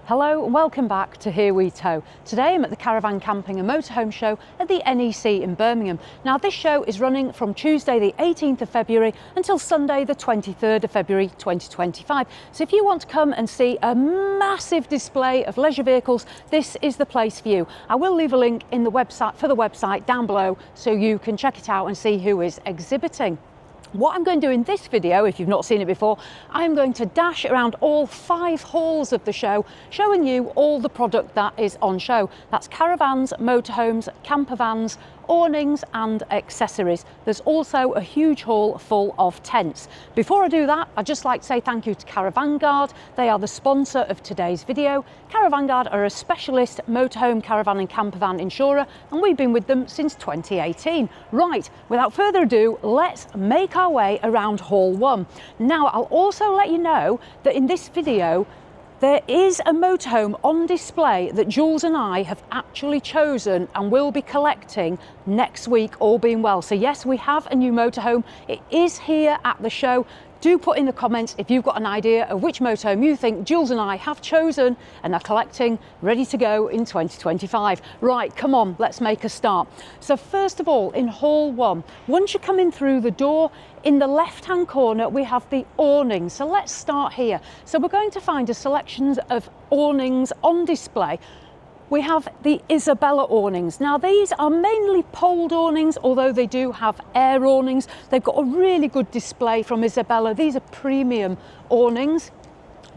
Hello and welcome back to Here We Tow. Today I'm at the Caravan Camping and Motorhome Show at the NEC in Birmingham. Now this show is running from Tuesday the 18th of February until Sunday the 23rd of February 2025. So if you want to come and see a massive display of leisure vehicles, this is the place for you. I will leave a link in the website down below so you can check it out and see who is exhibiting. What I'm going to do in this video, if you've not seen it before, I'm going to dash around all 5 halls of the show, showing you all the product that is on show. That's caravans, motorhomes, campervans, awnings and accessories. There's also a huge hall full of tents. Before I do that, I'd just like to say thank you to Caravan Guard. They are the sponsor of today's video. Caravan Guard are a specialist motorhome, caravan and campervan insurer, and we've been with them since 2018. Right, without further ado, let's make our way around Hall 1. Now, I'll also let you know that in this video, there is a motorhome on display that Jules and I have actually chosen and will be collecting next week, all being well. So yes, we have a new motorhome. It is here at the show. Do put in the comments if you've got an idea of which motorhome you think Jules and I have chosen and are collecting, ready to go in 2025. Right, come on, let's make a start. So first of all, in Hall 1, once you come in through the door, in the left-hand corner, we have the awnings. So let's start here. So we're going to find a selection of awnings on display. We have the Isabella awnings. Now these are mainly poled awnings, although they do have air awnings. They've got a really good display from Isabella. These are premium awnings.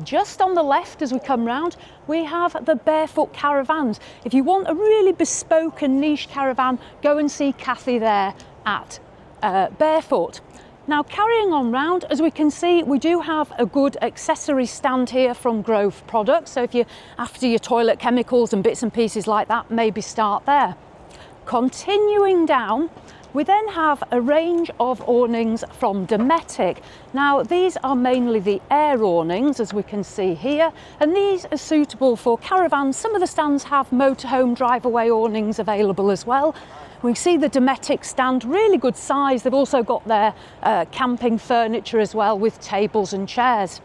Just on the left as we come round, we have the barefoot caravans. If you want a really bespoke and niche caravan, go and see Kathy there at Barefoot. Now carrying on round, as we can see, we do have a good accessory stand here from Grove Products. So if you're after your toilet chemicals and bits and pieces like that, maybe start there. Continuing down, we then have a range of awnings from Dometic. Now these are mainly the air awnings, as we can see here, and these are suitable for caravans. Some of the stands have motorhome drive-away awnings available as well. We see the Dometic stand, really good size. They've also got their camping furniture as well, with tables and chairs.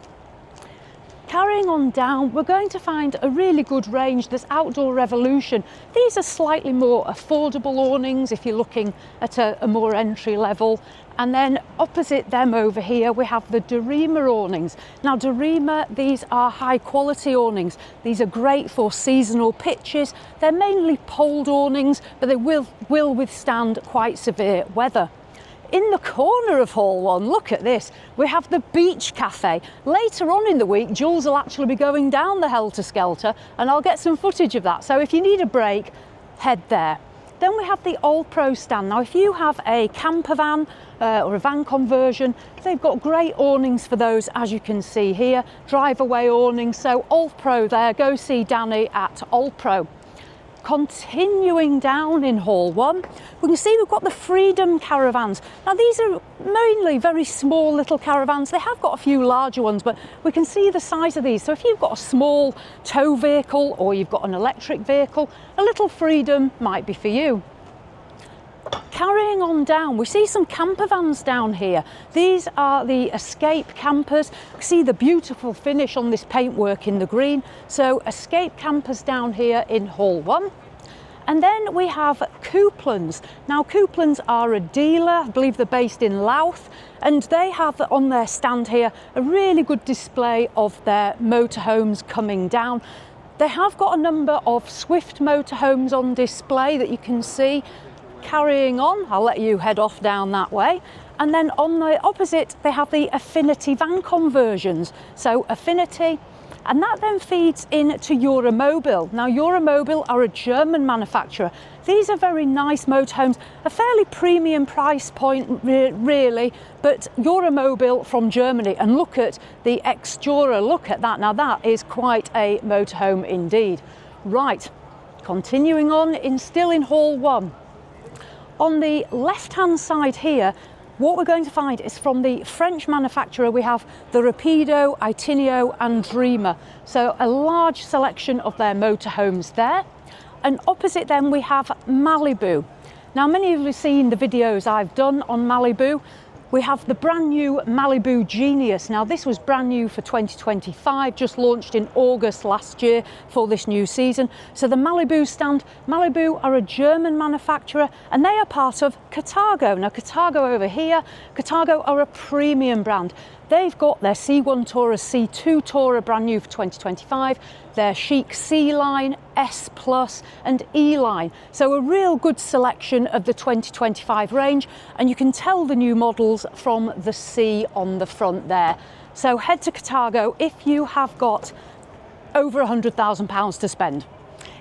Carrying on down, we're going to find a really good range. There's Outdoor Revolution. These are slightly more affordable awnings if you're looking at a more entry level. And then opposite them over here, we have the Dorema awnings. Now Dorema, these are high quality awnings. These are great for seasonal pitches. They're mainly poled awnings, but they will withstand quite severe weather. In the corner of Hall 1, look at this, we have the Beach Cafe. Later on in the week, Jules will actually be going down the Helter Skelter and I'll get some footage of that. So if you need a break, head there. Then we have the All Pro stand. Now if you have a camper van or a van conversion, they've got great awnings for those, as you can see here, drive-away awnings. So All Pro there, go see Danny at All Pro. Continuing down in Hall 1, we can see we've got the Freedom caravans. Now these are mainly very small little caravans. They have got a few larger ones, but we can see the size of these. So if you've got a small tow vehicle or you've got an electric vehicle, a little Freedom might be for you. Carrying on down, we see some campervans down here. These are the Escape campers. You see the beautiful finish on this paintwork in the green. So Escape campers down here in Hall 1. And then we have Couplands. Now Couplands are a dealer, I believe they're based in Louth, and they have on their stand here a really good display of their motorhomes coming down. They have got a number of Swift motorhomes on display that you can see. Carrying on, I'll let you head off down that way. And then on the opposite, they have the Affinity van conversions. So Affinity, and that then feeds into Euromobile. Now Euromobile are a German manufacturer. These are very nice motorhomes, a fairly premium price point really, but Euromobile from Germany. And look at the Explorer, look at that. Now that is quite a motorhome indeed. Right, continuing on, still in Hall 1. On the left-hand side here, what we're going to find is from the French manufacturer, we have the Rapido, Itineo and Dreamer. So a large selection of their motorhomes there. And opposite them, we have Malibu. Now, many of you have seen the videos I've done on Malibu. We have the brand new Malibu Genius. Now this was brand new for 2025, just launched in August last year for this new season. So the Malibu stand, Malibu are a German manufacturer and they are part of Cartago. Now Cartago over here, Cartago are a premium brand. They've got their C1 Tourer, C2 Tourer brand new for 2025, their Chic C line, S Plus and E line. So a real good selection of the 2025 range, and you can tell the new models from the C on the front there. So head to Cartago if you have got over £100,000 to spend.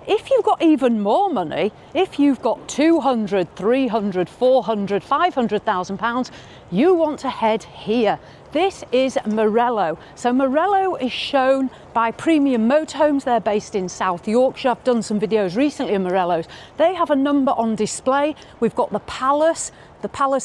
If you've got even more money, if you've got 200, 300, 400, 500,000 pounds, you want to head here. This is Morello. So Morello is shown by Premium Motorhomes. They're based in South Yorkshire. I've done some videos recently of Morellos. They have a number on display. We've got the Palace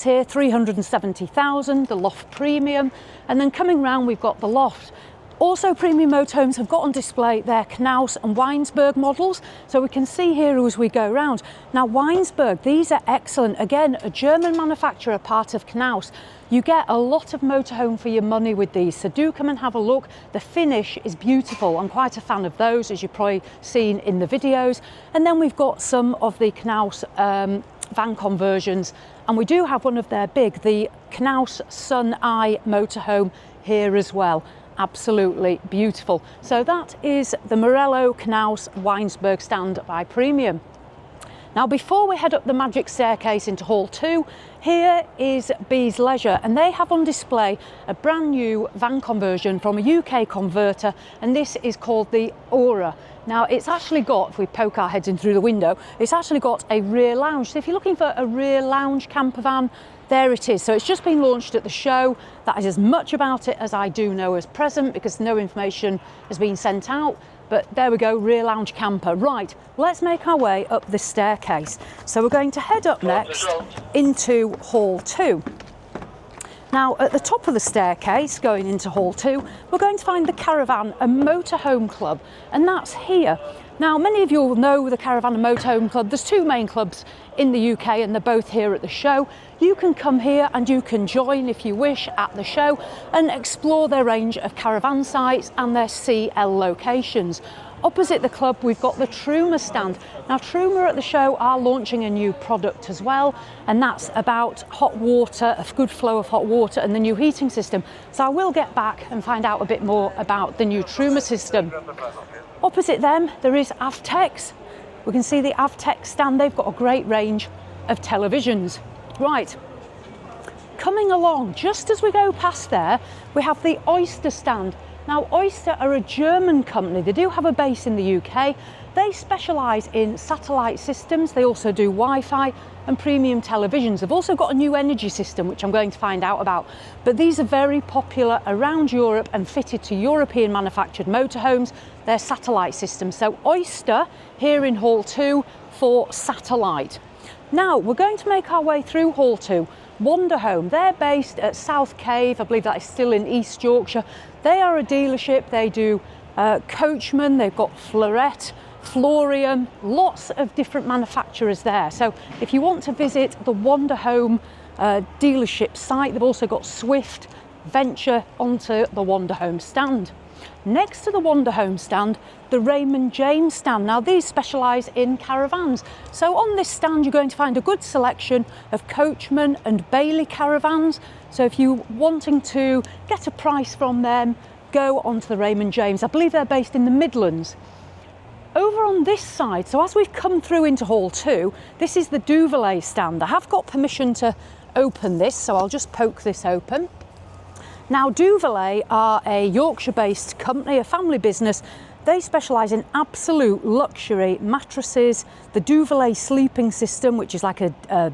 here, 370,000, the Loft Premium, and then coming round we've got the Loft. Also, Premium Motorhomes have got on display their Knaus and Weinsberg models, so we can see here as we go round. Now Weinsberg, these are excellent. Again, a German manufacturer, part of Knaus. You get a lot of motorhome for your money with these, so do come and have a look. The finish is beautiful. I'm quite a fan of those, as you've probably seen in the videos. And then we've got some of the Knaus van conversions, and we do have one of their big, the Knaus Sun Eye motorhome here as well. Absolutely beautiful. So that is the Morello Knaus Weinsberg stand by Premium. Now before we head up the magic staircase into Hall 2, here is Bees Leisure, and they have on display a brand new van conversion from a UK converter, and this is called the Aura. Now it's actually got, if we poke our heads in through the window, it's actually got a rear lounge. So if you're looking for a rear lounge camper van, there it is. So it's just been launched at the show. That is as much about it as I do know as present, because no information has been sent out. But there we go, rear lounge camper. Right, let's make our way up this staircase. So we're going to head up next into Hall 2. Now at the top of the staircase going into Hall 2, we're going to find the Caravan and Motorhome Club, and that's here. Now many of you will know the Caravan and Motorhome Club. There's two main clubs in the UK and they're both here at the show. You can come here and you can join if you wish at the show and explore their range of caravan sites and their CL locations. Opposite the club we've got the Truma stand. Now Truma at the show are launching a new product as well, and that's about hot water, a good flow of hot water and the new heating system. So I will get back and find out a bit more about the new Truma system. Opposite them there is Avtex. We can see the Avtex stand. They've got a great range of televisions. Right, coming along just as we go past there, we have the Oyster stand. Now Oyster are a German company. They do have a base in the UK. They specialise in satellite systems. They also do Wi-Fi and premium televisions. They've also got a new energy system, which I'm going to find out about. But these are very popular around Europe and fitted to European manufactured motorhomes. They're satellite systems. So Oyster here in Hall 2 for satellite. Now we're going to make our way through Hall 2. Motorhome, they're based at South Cave. I believe that is still in East Yorkshire. They are a dealership. They do Coachman, they've got Florette, Florian, lots of different manufacturers there. So if you want to visit the Motorhome dealership site, they've also got Swift, venture onto the Motorhome stand. Next to the Motorhome stand, the Raymond James stand. Now these specialise in caravans. So on this stand you're going to find a good selection of Coachman and Bailey caravans. So if you're wanting to get a price from them, go onto the Raymond James. I believe they're based in the Midlands. Over on this side, so as we've come through into Hall 2, this is the Duvalet stand. I have got permission to open this, so I'll just poke this open. Now Duvalet are a Yorkshire-based company, a family business. They specialise in absolute luxury mattresses, the Duvalet sleeping system, which is like a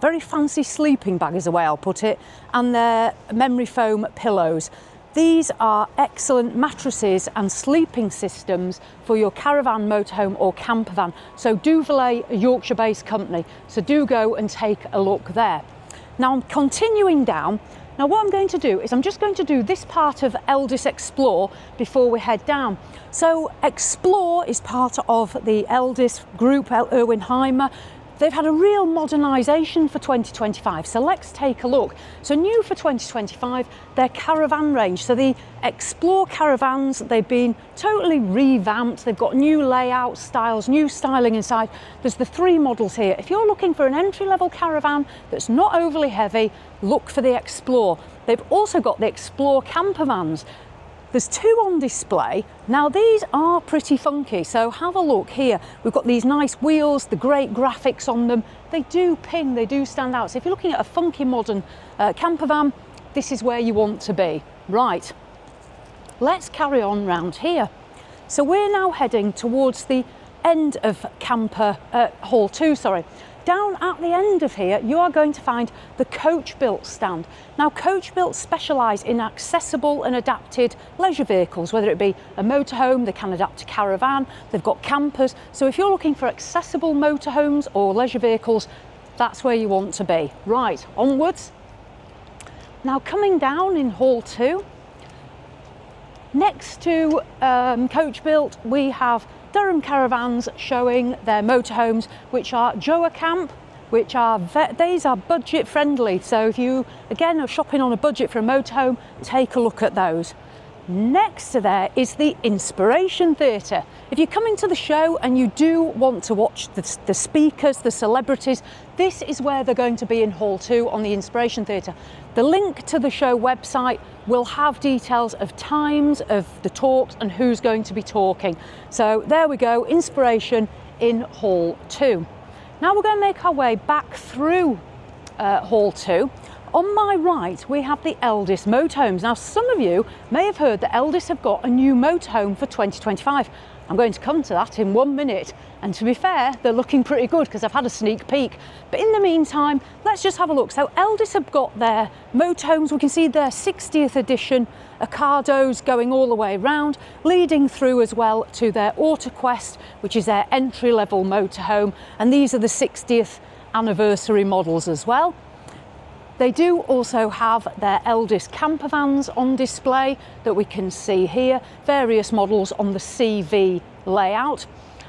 very fancy sleeping bag is the way I'll put it, and their memory foam pillows. These are excellent mattresses and sleeping systems for your caravan, motorhome or camper van. So Duvalet, a Yorkshire-based company, so do go and take a look there. Now I'm continuing down. Now what I'm going to do is I'm just going to do this part of Eldis Explore before we head down. So Explore is part of the Eldis group, Erwin Heimer. they've had a real modernisation for 2025. So let's take a look. So new for 2025, their caravan range. So the Explore Caravans, they've been totally revamped. They've got new layout styles, new styling inside. There's the 3 models here. If you're looking for an entry-level caravan that's not overly heavy, look for the Explore. They've also got the Explore Campervans. There's 2 on display. Now these are pretty funky, so have a look here. We've got these nice wheels, the great graphics on them. They do ping, they do stand out. So if you're looking at a funky modern campervan, this is where you want to be. Right, let's carry on round here. So we're now heading towards the end of Hall 2, sorry. Down at the end of here, you are going to find the Coach Built stand. Now, Coach Built specialise in accessible and adapted leisure vehicles, whether it be a motorhome, they can adapt to caravan, they've got campers. So if you're looking for accessible motorhomes or leisure vehicles, that's where you want to be. Right, onwards. Now, coming down in Hall 2, next to Coach Built, we have Durham Caravans showing their motorhomes, which are Joa Camp, which are these are budget friendly. So if you again are shopping on a budget for a motorhome, take a look at those. Next to there is the Inspiration Theatre. If you're coming to the show and you do want to watch the speakers, the celebrities, this is where they're going to be in Hall 2 on the Inspiration Theatre. The link to the show website will have details of times of the talks and who's going to be talking. So there we go, Inspiration in Hall 2. Now we're going to make our way back through Hall 2. On my right, we have the Eldis Motorhomes. Now, some of you may have heard that Eldis have got a new motorhome for 2025. I'm going to come to that in 1 minute. And to be fair, they're looking pretty good because I've had a sneak peek. But in the meantime, let's just have a look. So Eldis have got their motorhomes. We can see their 60th edition Ocados going all the way around, leading through as well to their AutoQuest, which is their entry-level motorhome. And these are the 60th anniversary models as well. They do also have their Eldis Campervans on display that we can see here, various models on the CV layout.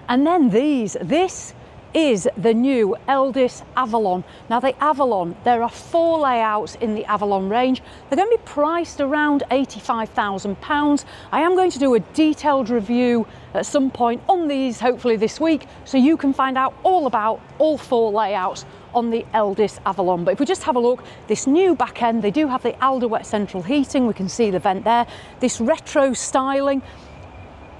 And then this is the new Eldis Avalon. Now the Avalon, there are 4 layouts in the Avalon range. They're going to be priced around £85,000. I am going to do a detailed review at some point on these, hopefully this week, so you can find out all about all 4 layouts on the Eldis Avalon. But if we just have a look, this new back end, they do have the Alder wet central heating. We can see the vent there, this retro styling.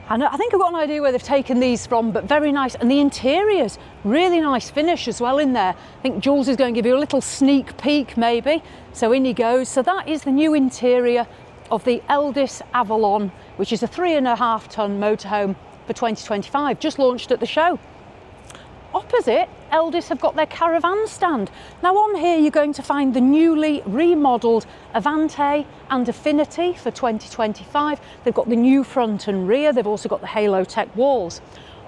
And I think I've got an idea where they've taken these from, but very nice. And the interiors, really nice finish as well in there. I think Jules is going to give you a little sneak peek maybe. So in he goes. So that is the new interior of the Eldis Avalon, which is a 3.5 ton motorhome for 2025, just launched at the show. Opposite, Eldis have got their Caravan stand. Now on here you're going to find the newly remodelled Avante and Affinity for 2025. They've got the new front and rear. They've also got the Halo Tech walls.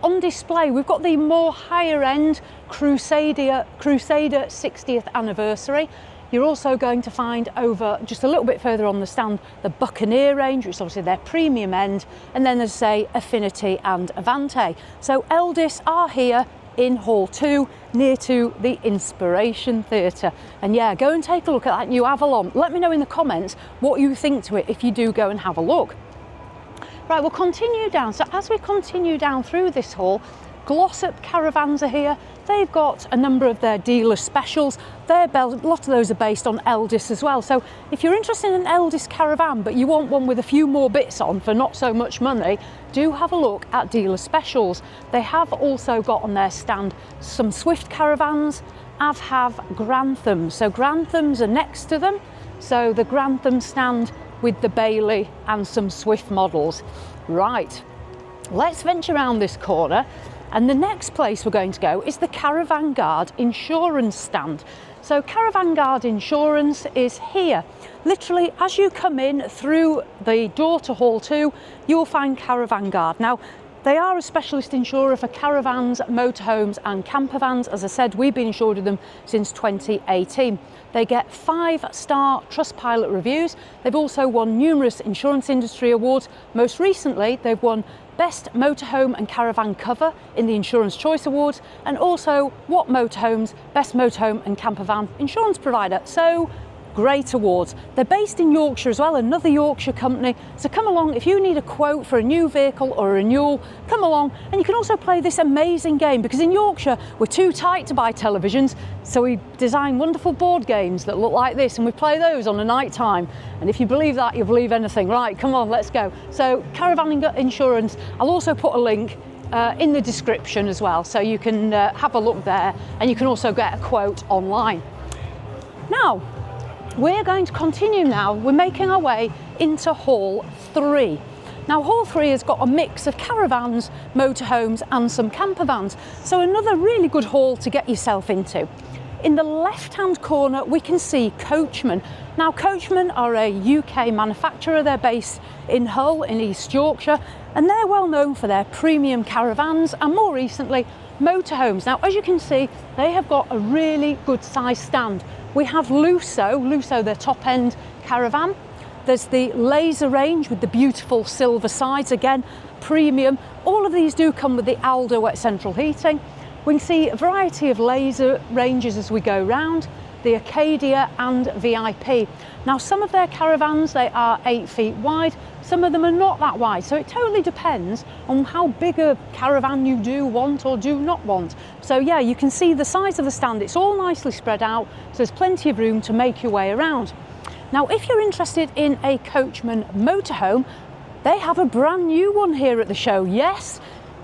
On display we've got the more higher end Crusader 60th anniversary. You're also going to find over just a little bit further on the stand the Buccaneer range, which is obviously their premium end, and then there's say Affinity and Avante. So Eldis are here in Hall 2 near to the Inspiration Theatre. And yeah, go and take a look at that new Avalon. Let me know in the comments what you think to it if you do go and have a look. Right, we'll continue down. So as we continue down through this hall, Glossop Caravans are here. They've got a number of their dealer specials. A lot of those are based on Eldis as well. So if you're interested in an Eldis caravan, but you want one with a few more bits on for not so much money, do have a look at dealer specials. They have also got on their stand some Swift Caravans, as have Granthams. So Granthams are next to them. So the Grantham stand with the Bailey and some Swift models. Right, let's venture around this corner. And the next place we're going to go is the Caravan Guard insurance stand. So Caravan Guard insurance is here. Literally, as you come in through the door to Hall 2, you'll find Caravan Guard. Now, they are a specialist insurer for caravans, motorhomes and campervans. As I said, we've been insured with them since 2018. They get 5-star Trustpilot reviews. They've also won numerous insurance industry awards. Most recently, they've won Best Motorhome and Caravan Cover in the Insurance Choice Awards, and also What Motorhomes Best Motorhome and Campervan Insurance Provider. So great awards. They're based in Yorkshire as well, another Yorkshire company. So come along if you need a quote for a new vehicle or a renewal, come along. And you can also play this amazing game, because in Yorkshire we're too tight to buy televisions, so we design wonderful board games that look like this, and we play those on a night time. And if you believe that, you'll believe anything. Right, come on, let's go. So Caravan Insurance, I'll also put a link in the description as well, so you can have a look there, and you can also get a quote online. Now, we're going to continue now. We're making our way into Hall 3. Now, Hall 3 has got a mix of caravans, motorhomes and some campervans. So another really good hall to get yourself into. In the left-hand corner, we can see Coachman. Now, Coachman are a UK manufacturer. They're based in Hull in East Yorkshire, and they're well known for their premium caravans and more recently, motorhomes. Now, as you can see, they have got a really good size stand. We have Lusso, their top end caravan. There's the Laser range with the beautiful silver sides, again, premium. All of these do come with the Aldo wet central heating. We can see a variety of Laser ranges as we go round, the Acadia and VIP. Now, some of their caravans, they are 8 feet wide, some of them are not that wide, so it totally depends on how big a caravan you do want or do not want. So yeah, you can see the size of the stand, it's all nicely spread out, so there's plenty of room to make your way around. Now, if you're interested in a Coachman motorhome, they have a brand new one here at the show. Yes,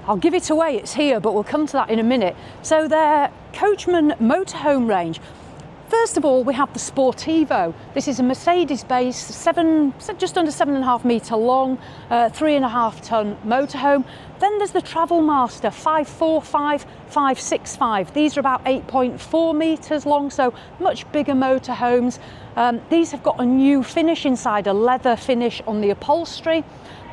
I'll give it away, it's here, but we'll come to that in a minute. So their Coachman motorhome range. First of all, we have the Sportivo. This is a Mercedes-based, just under 7.5 metre long, 3.5 tonne motorhome. Then there's the Travel Master 545, 565. These are about 8.4 metres long, so much bigger motorhomes. These have got a new finish inside, a leather finish on the upholstery.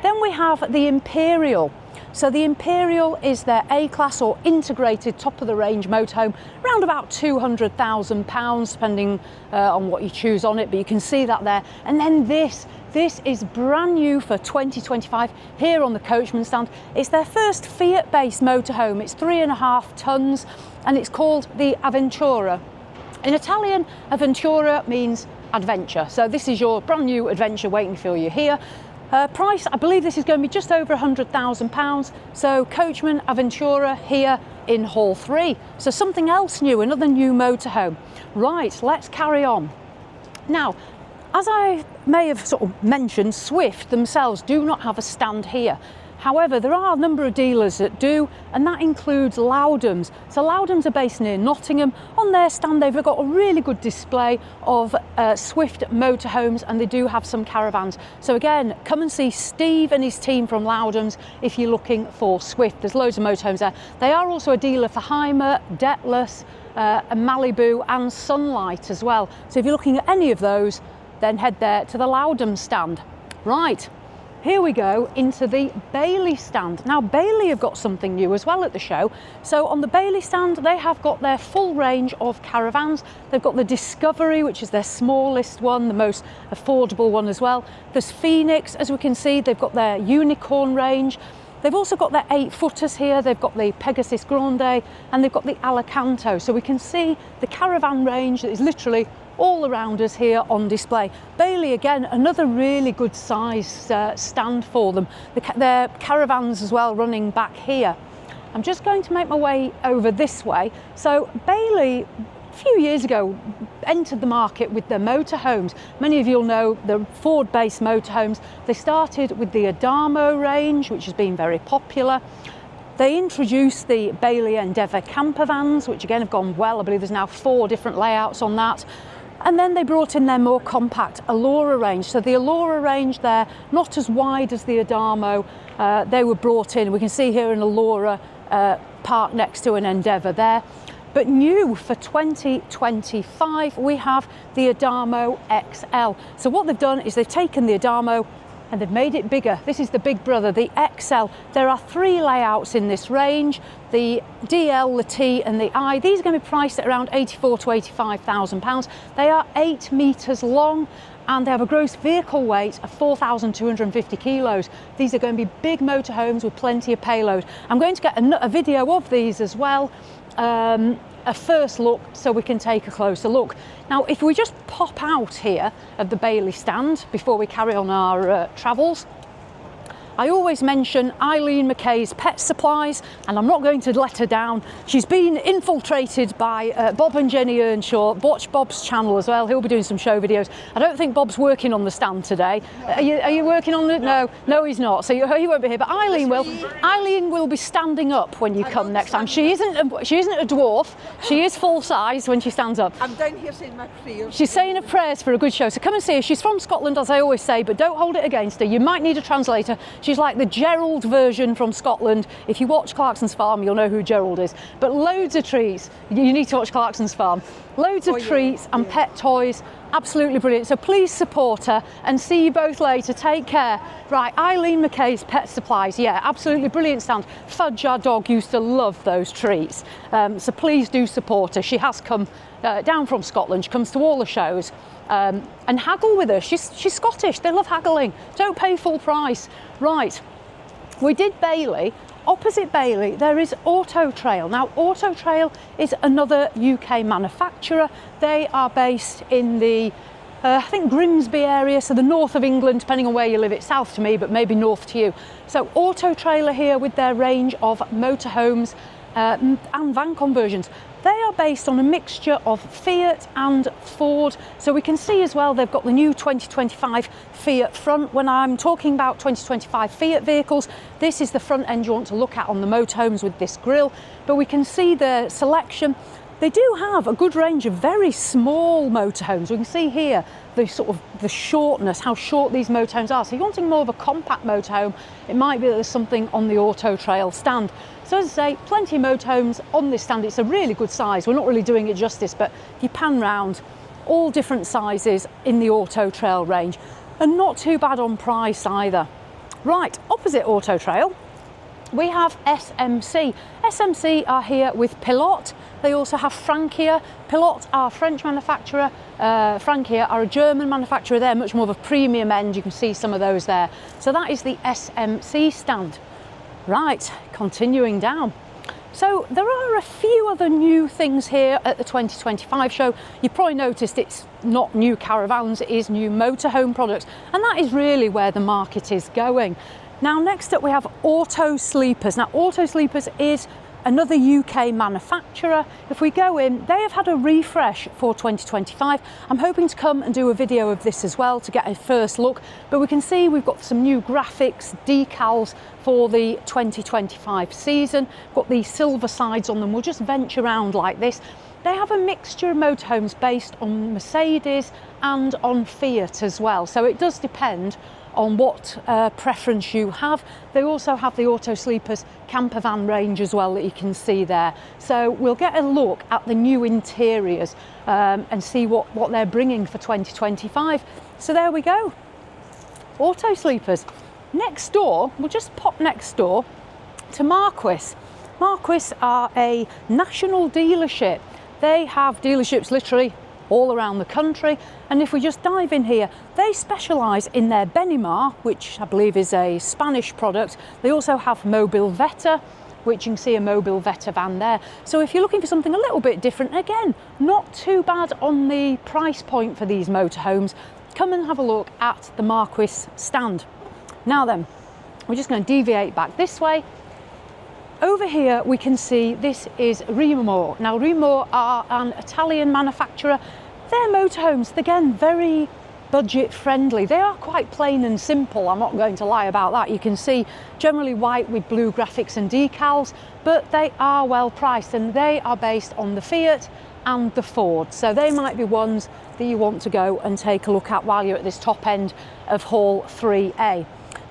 Then we have the Imperial. So the Imperial is their A-class or integrated top-of-the-range motorhome, around about £200,000, depending on what you choose on it, but you can see that there. And then this is brand new for 2025 here on the Coachman stand. It's their first Fiat-based motorhome. It's 3.5 tonnes, and it's called the Avventura. In Italian, Avventura means adventure. So this is your brand new adventure waiting for you here. Price, I believe this is going to be just over £100,000. So Coachman Avventura here in Hall 3. So something else new, another new motorhome. Right, let's carry on. Now, as I may have sort of mentioned, Swift themselves do not have a stand here. However, there are a number of dealers that do, and that includes Loudons. So Loudons are based near Nottingham. On their stand, they've got a really good display of Swift motorhomes, and they do have some caravans. So again, come and see Steve and his team from Loudons if you're looking for Swift. There's loads of motorhomes there. They are also a dealer for Heimer, Detless, Malibu and Sunlight as well. So if you're looking at any of those, then head there to the Loudon stand. Right. Here we go into the Bailey stand. Now, Bailey have got something new as well at the show. So on the Bailey stand, they have got their full range of caravans. They've got the Discovery, which is their smallest one, the most affordable one as well. There's Phoenix, as we can see, they've got their Unicorn range. They've also got their 8-footers here. They've got the Pegasus Grande and they've got the Alicanto. So we can see the caravan range that is literally all around us here on display. Bailey, again, another really good size stand for them. Their caravans as well running back here. I'm just going to make my way over this way. So Bailey, a few years ago, entered the market with their motorhomes. Many of you will know the Ford-based motorhomes. They started with the Adamo range, which has been very popular. They introduced the Bailey Endeavour campervans, which again have gone well. I believe there's now 4 different layouts on that. And then they brought in their more compact Allura range. So the Allura range there, not as wide as the Adamo, they were brought in. We can see here an Allura parked next to an Endeavour there. But new for 2025, we have the Adamo XL. So what they've done is they've taken the Adamo and they've made it bigger. This is the big brother, the XL. There are 3 layouts in this range, the DL, the T and the I. These are going to be priced at around £84,000 to £85,000. They are 8 metres long and they have a gross vehicle weight of 4,250 kilos. These are going to be big motorhomes with plenty of payload. I'm going to get a video of these as well, a first look, so we can take a closer look. Now, if we just pop out here of the Bailey stand before we carry on our travels, I always mention Eileen McKay's Pet Supplies, and I'm not going to let her down. She's been infiltrated by Bob and Jenny Earnshaw. Watch Bob's channel as well. He'll be doing some show videos. I don't think Bob's working on the stand today. No. Are you working on it? No, he's not. So he won't be here. But Eileen will. Eileen will be standing up when you come next time. She isn't a dwarf. She is full size when she stands up. I'm down here saying my prayers. She's saying her prayers for a good show. So come and see her. She's from Scotland, as I always say, but don't hold it against her. You might need a translator. She's like the Gerald version from Scotland. If you watch Clarkson's Farm, you'll know who Gerald is. But loads of treats. You need to watch Clarkson's Farm. Loads of treats and pet toys. Absolutely brilliant. So please support her, and see you both later. Take care. Right, Eileen McKay's Pet Supplies. Yeah, absolutely brilliant stand. Fudge, our dog, used to love those treats. So please do support her. She has come down from Scotland. She comes to all the shows. And haggle with her. She's Scottish. They love haggling. Don't pay full price. Right. We did Bailey. Opposite Bailey, there is Auto Trail. Now, Auto Trail is another UK manufacturer. They are based in the, I think, Grimsby area, so the north of England, depending on where you live. It's south to me, but maybe north to you. So Auto Trail are here with their range of motorhomes and van conversions. They are based on a mixture of Fiat and Ford. So we can see as well, they've got the new 2025 Fiat front. When I'm talking about 2025 Fiat vehicles, this is the front end you want to look at on the motorhomes with this grille. But we can see the selection. They do have a good range of very small motorhomes. We can see here the sort of the shortness, how short these motorhomes are. So if you're wanting more of a compact motorhome, it might be that there's something on the Auto Trail stand. So as I say, plenty of motorhomes on this stand. It's a really good size. We're not really doing it justice, but if you pan round, all different sizes in the Auto Trail range, and not too bad on price either. Right, opposite Auto Trail, we have SMC. SMC are here with Pilote. They also have Frankia. Pilote are a French manufacturer. Frankia are a German manufacturer. They're much more of a premium end. You can see some of those there. So that is the SMC stand. Right, continuing down. So there are a few other new things here at the 2025 show. You probably noticed it's not new caravans, it is new motorhome products. And that is really where the market is going. Now, next up we have Auto Sleepers. Now, Auto Sleepers is another UK manufacturer. If we go in, they have had a refresh for 2025. I'm hoping to come and do a video of this as well to get a first look, but we can see we've got some new graphics, decals for the 2025 season. Got the silver sides on them. We'll just venture around like this. They have a mixture of motorhomes based on Mercedes and on Fiat as well, so it does depend on what preference you have. They also have the Auto Sleepers Campervan range as well that you can see there. So we'll get a look at the new interiors and see what they're bringing for 2025. So there we go, Auto Sleepers. Next door, we'll just pop next door to Marquis. Marquis are a national dealership. They have dealerships literally all around the country, and if we just dive in here, they specialise in their Benimar, which I believe is a Spanish product. They also have Mobile Veta, which you can see a Mobile Veta van there. So if you're looking for something a little bit different, again, not too bad on the price point for these motorhomes. Come and have a look at the Marquis stand. Now then, we're just going to deviate back this way. Over here we can see this is Remo. Now, Remo are an Italian manufacturer. Their motorhomes, again, very budget friendly. They are quite plain and simple, I'm not going to lie about that. You can see generally white with blue graphics and decals, but they are well priced, and they are based on the Fiat and the Ford. So they might be ones that you want to go and take a look at while you're at this top end of Hall 3A.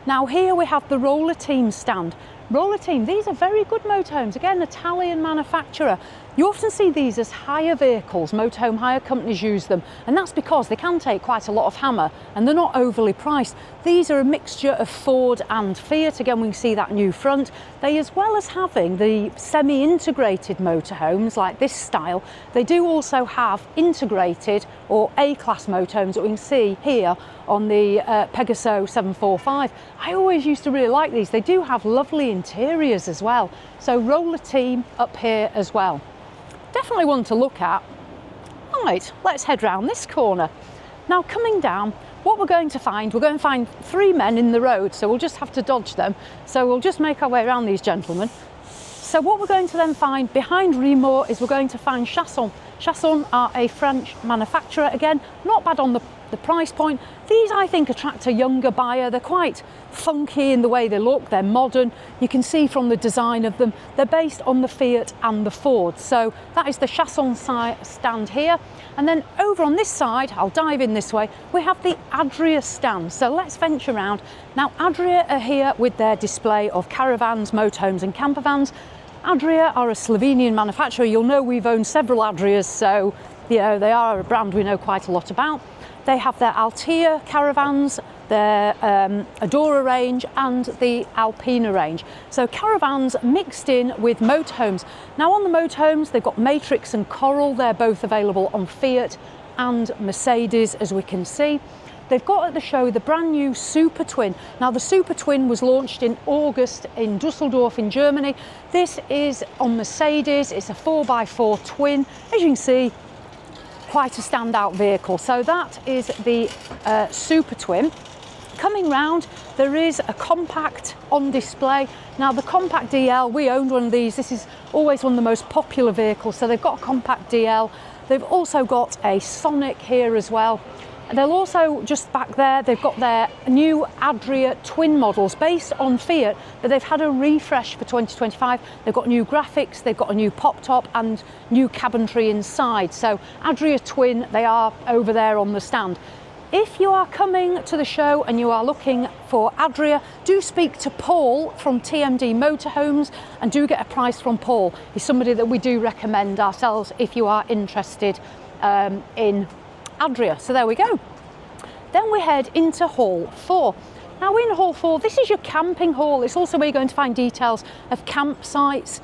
Now here we have the Roller Team stand. Roller Team, these are very good motorhomes, again, Italian manufacturer. You often see these as hire vehicles, motorhome hire companies use them, and that's because they can take quite a lot of hammer and they're not overly priced. These are a mixture of Ford and Fiat, again we can see that new front. They, as well as having the semi-integrated motorhomes like this style, they do also have integrated or A-class motorhomes that we can see here on the Pegaso 745. I always used to really like these. They do have lovely interiors as well. So Roller Team up here as well. Definitely one to look at. Right, let's head round this corner. Now coming down, what we're going to find 3 men in the road, so we'll just have to dodge them. So we'll just make our way around these gentlemen. So what we're going to then find behind Remor is we're going to find Chasson. Chasson are a French manufacturer, again, not bad on the price point. These, I think, attract a younger buyer. They're quite funky in the way they look, they're modern. You can see from the design of them, they're based on the Fiat and the Ford. So that is the Chasson stand here. And then over on this side, I'll dive in this way, we have the Adria stand. So let's venture around. Now, Adria are here with their display of caravans, motorhomes and campervans. Adria are a Slovenian manufacturer. You'll know we've owned several Adrias, so you know, they are a brand we know quite a lot about. They have their Altea caravans, their Adora range and the Alpina range. So caravans mixed in with motorhomes. Now on the motorhomes, they've got Matrix and Coral. They're both available on Fiat and Mercedes, as we can see. They've got at the show the brand new Super Twin. Now the Super Twin was launched in August in Dusseldorf in Germany. This is on Mercedes. It's a 4x4 twin. As you can see, quite a standout vehicle. So that is the Super Twin. Coming round, there is a compact on display. Now the compact DL, we owned one of these. This is always one of the most popular vehicles. So they've got a compact DL. They've also got a Sonic here as well. They'll also, just back there, they've got their new Adria twin models based on Fiat, but they've had a refresh for 2025. They've got new graphics, they've got a new pop top and new cabinetry inside. So Adria twin, they are over there on the stand. If you are coming to the show and you are looking for Adria, do speak to Paul from TMD Motorhomes and do get a price from Paul. He's somebody that we do recommend ourselves if you are interested in Adria. So there we go. Then we head into Hall 4. Now in Hall 4, this is your camping hall. It's also where you're going to find details of campsites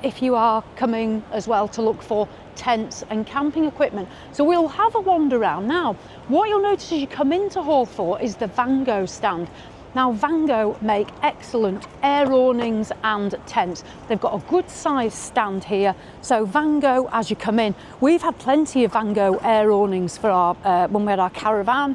if you are coming as well to look for tents and camping equipment. So we'll have a wander around. Now, what you'll notice as you come into Hall 4 is the Vango stand. Now Vango make excellent air awnings and tents. They've got a good size stand here. So Vango, as you come in, we've had plenty of Vango air awnings for our when we had our caravan.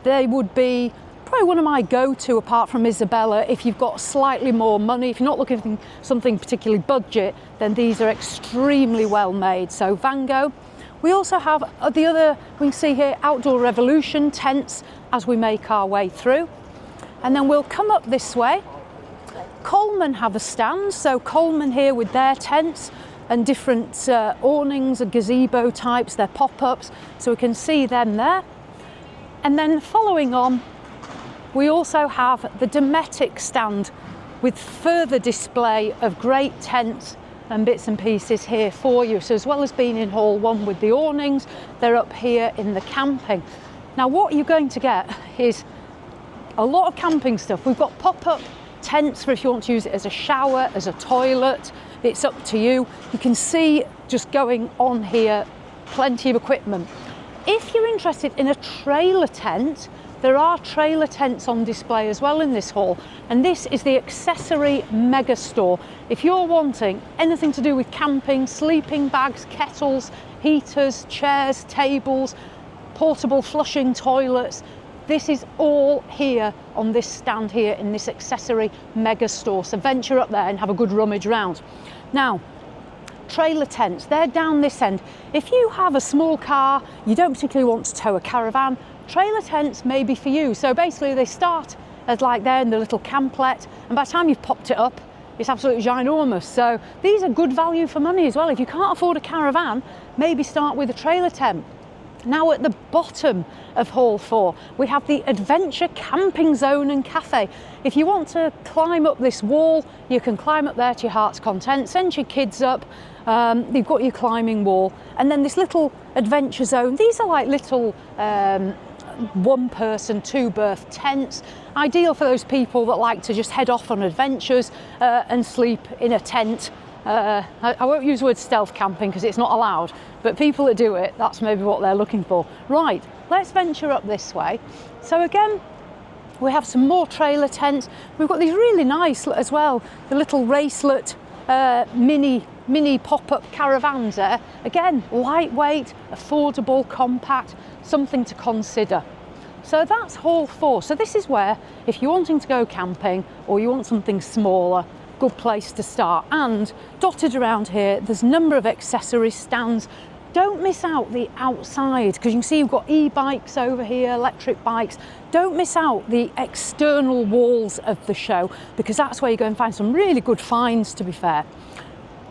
They would be probably one of my go-to apart from Isabella. If you've got slightly more money, if you're not looking for something particularly budget, then these are extremely well made. So Vango. We also have the other, we can see here, Outdoor Revolution tents as we make our way through. And then we'll come up this way. Coleman have a stand, so Coleman here with their tents and different awnings and gazebo types, their pop-ups, so we can see them there. And then following on, we also have the Dometic stand with further display of great tents and bits and pieces here for you. So as well as being in Hall 1 with the awnings, they're up here in the camping. Now what you're going to get is a lot of camping stuff. We've got pop-up tents for if you want to use it as a shower, as a toilet. It's up to you. You can see just going on here, plenty of equipment. If you're interested in a trailer tent, there are trailer tents on display as well in this hall. And this is the accessory mega store. If you're wanting anything to do with camping, sleeping bags, kettles, heaters, chairs, tables, portable flushing toilets, this is all here on this stand here in this accessory mega store. So venture up there and have a good rummage around. Now, trailer tents, they're down this end. If you have a small car, you don't particularly want to tow a caravan, trailer tents may be for you. So basically they start as like they're in the little camplet, and by the time you've popped it up, it's absolutely ginormous. So these are good value for money as well. If you can't afford a caravan, maybe start with a trailer tent. Now at the bottom of Hall 4, we have the Adventure Camping Zone and Cafe. If you want to climb up this wall, you can climb up there to your heart's content, send your kids up, you've got your climbing wall, and then this little adventure zone. These are like little one person, two berth tents, ideal for those people that like to just head off on adventures and sleep in a tent. I won't use the word stealth camping because it's not allowed, but people that do it, that's maybe what they're looking for. Right, let's venture up this way. So again, we have some more trailer tents. We've got these really nice as well, the little racelet mini pop-up caravans there. Again, lightweight, affordable, compact, something to consider. So that's Hall 4. So this is where, if you're wanting to go camping or you want something smaller, good place to start. And dotted around here, there's a number of accessory stands. Don't miss out the outside, because you can see you've got e-bikes over here, electric bikes. Don't miss out the external walls of the show, because that's where you go and find some really good finds, to be fair.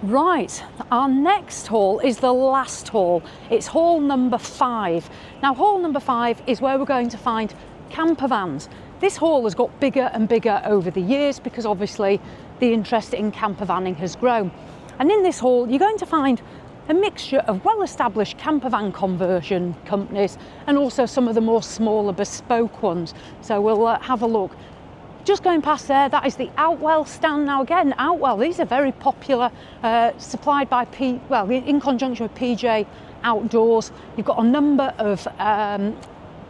Right, our next hall is the last hall. It's hall number 5. Now, hall number 5 is where we're going to find campervans. This hall has got bigger and bigger over the years because obviously the interest in campervanning has grown. And in this hall, you're going to find a mixture of well-established campervan conversion companies and also some of the more smaller bespoke ones. So we'll have a look. Just going past there, that is the Outwell stand. Now again, Outwell, these are very popular, supplied by in conjunction with PJ Outdoors. You've got a number of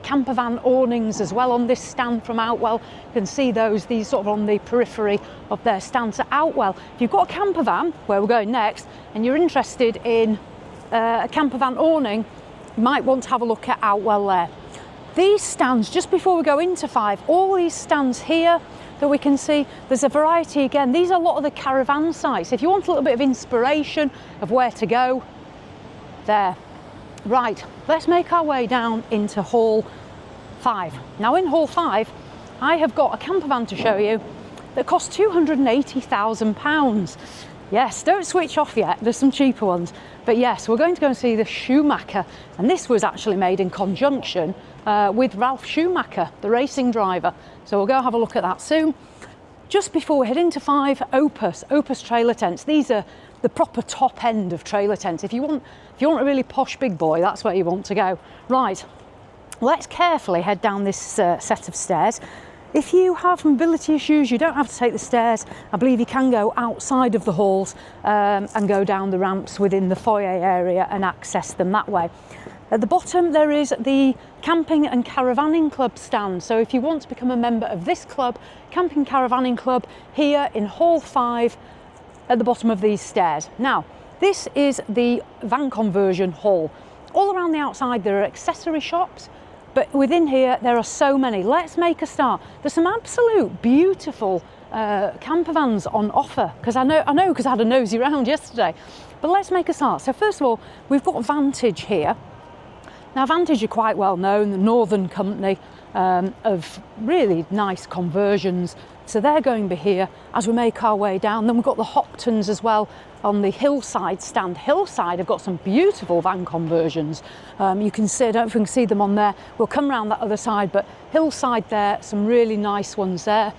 campervan awnings as well on this stand from Outwell. You can see these sort of on the periphery of their stands at Outwell. If you've got a campervan, where we're going next, and you're interested in a campervan awning, you might want to have a look at Outwell there. These stands, just before we go into 5, all these stands here that we can see, there's a variety again. These are a lot of the caravan sites. If you want a little bit of inspiration of where to go, there. Right, let's make our way down into Hall 5. Now in Hall 5, I have got a campervan to show you that costs £280,000. Yes, don't switch off yet, there's some cheaper ones. But yes, we're going to go and see the Schumacher. And this was actually made in conjunction with Ralph Schumacher, the racing driver. So we'll go have a look at that soon. Just before we head into 5, Opus trailer tents. These are the proper top end of trailer tents. If you want a really posh big boy, that's where you want to go. Right, let's carefully head down this set of stairs. If you have mobility issues, you don't have to take the stairs. I believe you can go outside of the halls and go down the ramps within the foyer area and access them that way. At the bottom, there is the Camping and Caravanning Club stand. So if you want to become a member of this club, Camping Caravanning Club, here in Hall 5, at the bottom of these stairs. Now, this is the van conversion hall. All around the outside, there are accessory shops, but within here, there are so many. Let's make a start. There's some absolute beautiful campervans on offer, because I know because I had a nosy round yesterday. But let's make a start. So first of all, we've got Vantage here. Now, Vantage are quite well known, the northern company of really nice conversions. So they're going to be here as we make our way down. Then we've got the Hoptons as well on the Hillside stand. Hillside have got some beautiful van conversions. You can see, I don't know if you can see them on there. We'll come around that other side, but Hillside there, some really nice ones there.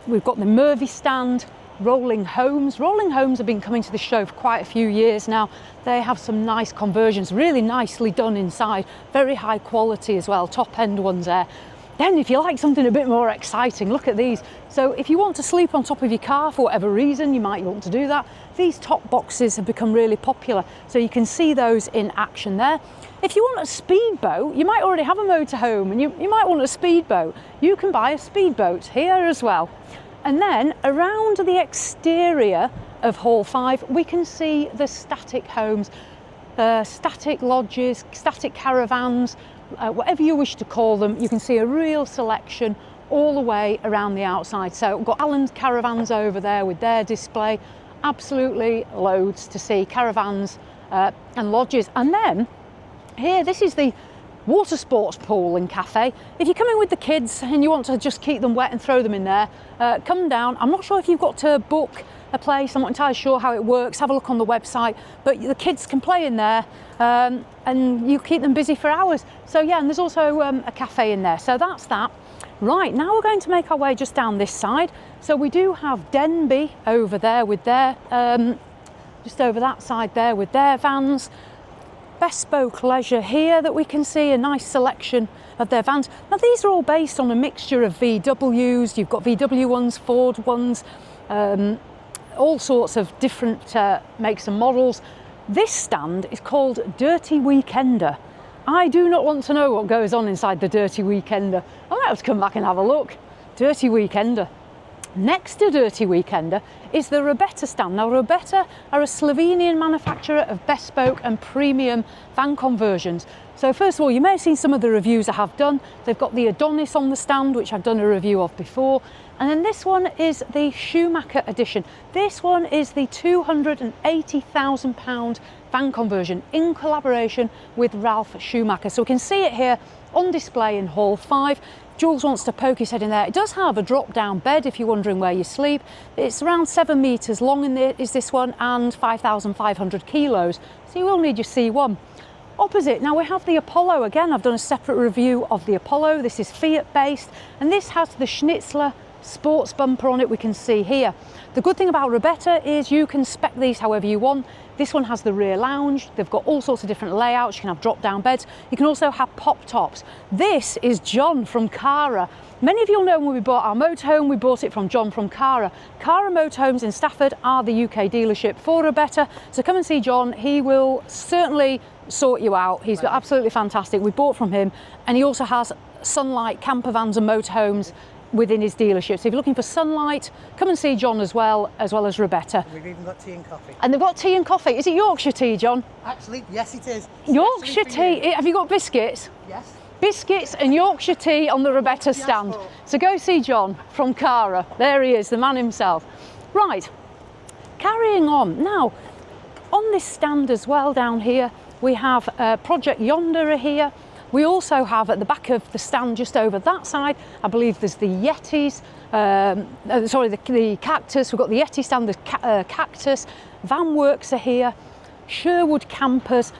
We've got the Mervy stand, Rolling Homes. Rolling Homes have been coming to the show for quite a few years now. They have some nice conversions, really nicely done inside, very high quality as well, top end ones there. Then if you like something a bit more exciting, look at these. So if you want to sleep on top of your car for whatever reason, you might want to do that. These top boxes have become really popular, so you can see those in action there. If you want a speedboat, you might already have a motorhome and you might want a speedboat. You can buy a speedboat here as well. And then around the exterior of Hall 5, we can see the static homes, static lodges, static caravans, whatever you wish to call them. You can see a real selection all the way around the outside. So we've got Allen's Caravans over there with their display. Absolutely loads to see, caravans and lodges. And then here, this is the water sports pool and cafe. If you're coming with the kids and you want to just keep them wet and throw them in there, come down. I'm not sure if you've got to book a place. I'm not entirely sure how it works. Have a look on the website, but the kids can play in there, and you keep them busy for hours. So yeah, and there's also a cafe in there. So that's that. Right, now we're going to make our way just down this side. So we do have Denby over there with their, just over that side there with their vans. Bespoke Leisure here that we can see, a nice selection of their vans. Now these are all based on a mixture of VWs. You've got VW ones, Ford ones, all sorts of different makes and models. This stand is called Dirty Weekender. I do not want to know what goes on inside the Dirty Weekender. I might have to come back and have a look. Dirty Weekender. Next to Dirty Weekender is the Robetta stand. Now Robetta are a Slovenian manufacturer of bespoke and premium van conversions. So first of all, you may have seen some of the reviews I have done. They've got the Adonis on the stand, which I've done a review of before. And then this one is the Schumacher edition. This one is the £280,000 van conversion in collaboration with Ralph Schumacher. So we can see it here on display in Hall 5. Jules wants to poke his head in there. It does have a drop-down bed if you're wondering where you sleep. It's around 7 metres long in there, is this one, and 5,500 kilos. So you will need your C1. Opposite, now we have the Apollo. Again, I've done a separate review of the Apollo. This is Fiat based, and this has the Schnitzler sports bumper on it, we can see here. The good thing about Robetta is you can spec these however you want. This one has the rear lounge. They've got all sorts of different layouts. You can have drop-down beds. You can also have pop tops. This is John from Cara. Many of you will know when we bought our motorhome, we bought it from John from Cara. Cara Motorhomes in Stafford are the UK dealership for Robetta. So come and see John. He will certainly sort you out. He's absolutely fantastic. We bought from him, and he also has Sunlight campervans and motorhomes within his dealership. So if you're looking for Sunlight, come and see John as well as Robetta. We've even got tea and coffee. And they've got tea and coffee. Is it Yorkshire tea, John? Actually, yes it is. Yorkshire tea. Have you got biscuits? Yes. Biscuits and Yorkshire tea on the Robetta stand. So go see John from Cara. There he is, the man himself. Right, carrying on. Now, on this stand as well down here, we have Project Yonder here. We also have at the back of the stand just over that side, I believe there's the Yetis, the Cactus. We've got the Yeti stand, the Cactus. Vanworks are here, Sherwood campers,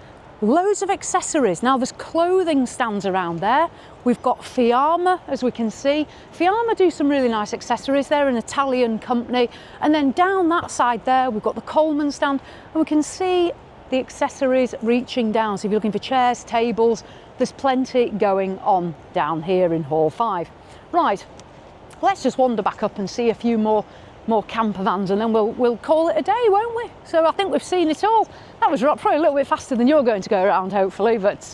loads of accessories. Now there's clothing stands around there. We've got Fiamma, as we can see. Fiamma do some really nice accessories. They're an Italian company. And then down that side there, we've got the Coleman stand, and we can see the accessories reaching down. So if you're looking for chairs, tables, there's plenty going on down here in Hall 5. Right, let's just wander back up and see a few more camper vans, and then we'll call it a day, won't we? So I think we've seen it all. That was probably a little bit faster than you're going to go around, hopefully, but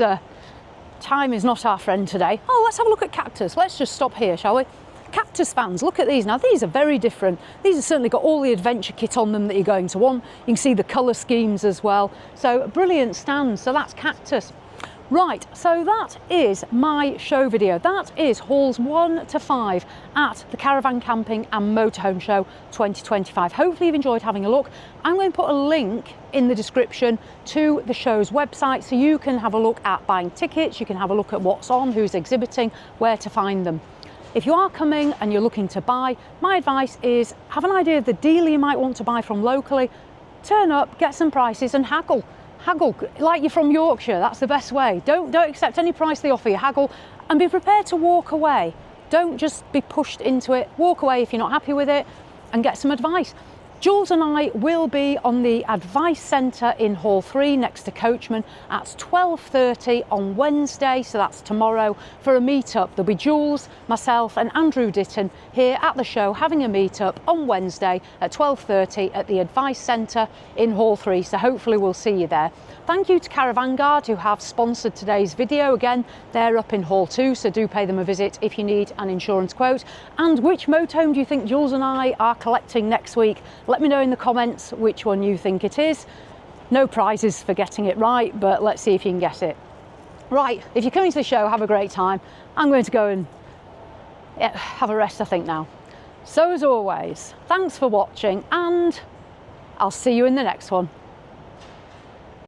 time is not our friend today. Oh, let's have a look at Cactus. Let's just stop here, shall we? Cactus fans, look at these. Now these are very different. These have certainly got all the adventure kit on them that you're going to want. You can see the colour schemes as well. So brilliant stands. So that's Cactus. Right, so that is my show video. That is halls 1 to 5 at the Caravan Camping and Motorhome Show 2025. Hopefully you've enjoyed having a look. I'm going to put a link in the description to the show's website so you can have a look at buying tickets, you can have a look at what's on, who's exhibiting, where to find them. If you are coming and you're looking to buy, my advice is have an idea of the dealer you might want to buy from locally, turn up, get some prices and haggle. Haggle, like you're from Yorkshire, that's the best way. Don't accept any price they offer you, haggle, and be prepared to walk away. Don't just be pushed into it. Walk away if you're not happy with it and get some advice. Jules and I will be on the Advice Centre in Hall 3 next to Coachman at 12:30 on Wednesday, so that's tomorrow, for a meet-up. There'll be Jules, myself and Andrew Ditton here at the show having a meet-up on Wednesday at 12:30 at the Advice Centre in Hall 3, so hopefully we'll see you there. Thank you to Caravan Guard who have sponsored today's video. Again, they're up in Hall 2, so do pay them a visit if you need an insurance quote. And which motorhome do you think Jules and I are collecting next week? Let me know in the comments which one you think it is. No prizes for getting it right, but let's see if you can guess it. Right, if you're coming to the show, have a great time. I'm going to go and have a rest, I think, now. So as always, thanks for watching, and I'll see you in the next one.